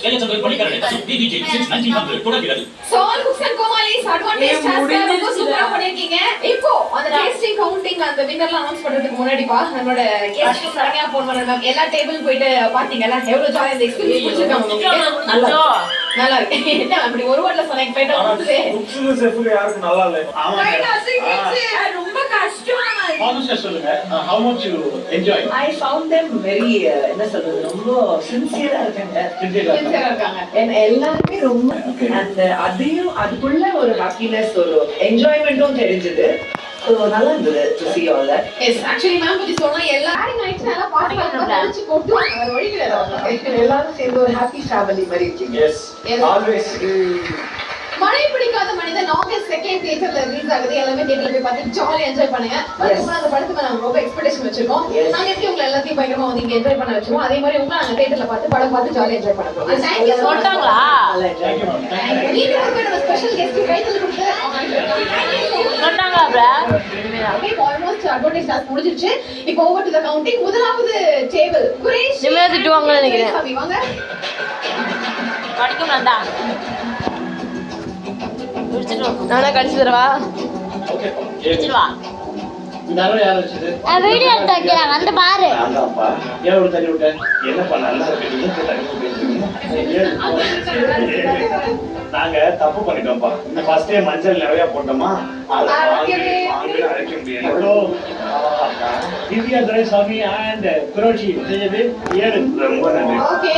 So all cooks and Komalis advantage task ரொம்ப சூப்பரா பண்ணிருக்கீங்க. இப்போ அந்த டேஸ்டிங் கவுண்டிங் அந்த வின்னர்லாம் அனௌன்ஸ் பண்றதுக்கு முன்னாடிப்பா நம்மளோட கெஸ்ட் சரண்யா போன் பண்ணாங்க. எல்லா டேபிள் போயிட்டு பாத்தீங்களா எவ்வளவு ஜாலியா இந்த எக்ஸ்பீரியன்ஸ் புடிச்சிருக்காங்க உங்களுக்கு. நல்லா இருக்கு. என்ன அப்படி ஒரு வாட்ல சொன்னேன் போயிட்டு வந்து குக்ஸ் செஃப்க்கு யாருக்கு நல்லா இல்ல. ஆமா. ரொம்ப கஷ்டம். ஆனஸ்டா சொல்லுங்க. How much you enjoy? I found them very என்ன சொல்றது ரொம்ப சின்சியரா இருக்காங்க. சின்சியரா இருக்காங்க. எல்லாருமே ரொம்ப and அதையும் அதுக்குள்ள ஒரு ஹாப்பினஸ் ஒரு என்ஜாய்மென்ட்டும் தெரிஞ்சது. So நல்லா இருந்தது to see all that. Yes, actually ma'am பத்தி சொன்னா எல்லாரும் நைட் நல்லா பாட்டு வச்சு போட்டு வர வழி கிடையாது. எல்லாரும் சேர்ந்து ஒரு ஹாப்பி ஃபேமிலி மாதிரி இருக்கீங்க. Yes. Always. மழை பிடிக்காத மனிதன் ஆகஸ்ட் 2 தியேட்டர்ல ரிலீஸ் ஆகுது. எல்லாமே தியேட்டர்ல போய் பார்த்து ஜாலியா என்ஜாய் பண்ணுங்க. அதுக்கு அந்த படத்துக்கு நாங்க ரொம்ப எக்ஸ்பெக்டேஷன் வச்சிருக்கோம். நாங்க எப்படி உங்களை எல்லாத்தையும் பயங்கரமா வந்து இங்க என்ஜாய் பண்ண வச்சிருக்கோம். அதே மாதிரி உங்களை நாங்க தியேட்டர்ல பார்த்து படம் பார்த்து ஜாலியா என்ஜாய் பண்ண போறோம். Thank you சொல்றாங்களா? Thank you. நீங்க ஒரு ஸ்பெஷல் கெஸ்ட் கைதல் கொடுத்து சொன்னாங்களா bro? Okay almost advantage task முடிஞ்சிருச்சு. இப்போ ஓவர் டு தி கவுண்டிங். முதலாவது டேபிள் குரேஷ் நிம்மதியா திட்டுவாங்கன்னு நினைக்கிறேன். சாமி வாங்க. படிக்கும் நந்தா. நானா கடிச்சு தரவா? Okay. வச்சிருவா. இந்த அரை யார் வச்சது? வீடியோ எடுத்து வைக்கிறேன் வந்து பாரு. அதான்ப்பா. ஏன் ஒரு தண்ணி விட்ட? என்னப்பா நல்லா இருக்கு. நீங்க தண்ணி விட்டீங்க. நாங்க தப்பு பண்ணிட்டோம்ப்பா. இந்த ஃபர்ஸ்ட் டே மஞ்சள் நிறைய போட்டோமா? அது வாங்கி அரைக்க முடியல. திவ்யா துரைசாமி and குரோஷி செய்யது 7 ரொம்ப நன்றி. ஓகே.